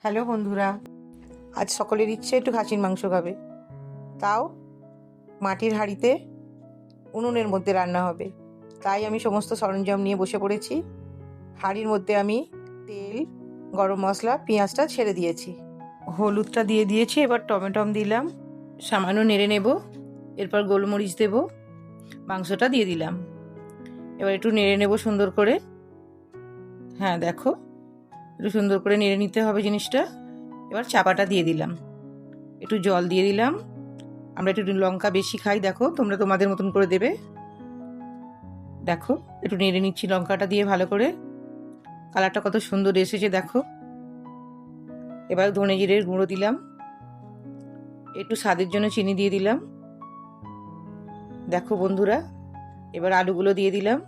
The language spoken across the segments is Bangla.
হ্যালো বন্ধুরা, আজ সকলের ইচ্ছে একটু খাসির মাংস খাবে, তাও মাটির হাঁড়িতে উনুনের মধ্যে রান্না হবে। তাই আমি সমস্ত সরঞ্জাম নিয়ে বসে পড়েছি। হাঁড়ির মধ্যে আমি তেল, গরম মশলা, পেঁয়াজটা ছেড়ে দিয়েছি, হলুদটা দিয়ে দিয়েছি। এবার টমেটম দিলাম, সামান্য নেড়ে নেব। এরপর গোলমরিচ দেব, মাংসটা দিয়ে দিলাম। এবার একটু নেড়ে নেব সুন্দর করে। হ্যাঁ দেখো, একটু সুন্দর করে নেড়ে নিতে হবে জিনিসটা। এবার চাপাটা দিয়ে দিলাম, একটু জল দিয়ে দিলাম। আমরা একটু লঙ্কা বেশি খাই, দেখো তোমরা তোমাদের মতন করে দেবে। দেখো একটু নেড়ে নিচ্ছি লঙ্কাটা দিয়ে ভালো করে। কালারটা কত সুন্দর এসেছে দেখো। এবার ধনে জিরের গুঁড়ো দিলাম, একটু স্বাদের জন্য চিনি দিয়ে দিলাম। দেখো বন্ধুরা, এবার আলুগুলো দিয়ে দিলাম,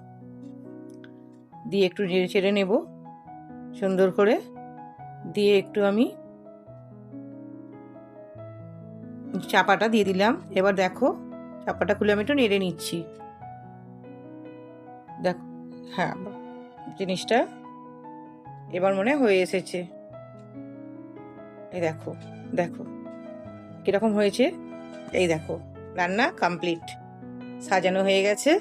দিয়ে একটু নেড়ে চেড়ে নেব সুন্দর করে। দিয়ে একটু আমি চাপাটা দিয়ে দিলাম। এবার দেখো, চাপাটা খুলে আমি একটু নেড়ে নিচ্ছি। দেখো, হ্যাঁ জিনিসটা এবার মনে হয়ে এসেছে। এই দেখো, দেখো কিরকম হয়েছে। এই দেখো, রান্না কমপ্লিট, সাজানো হয়ে গেছে।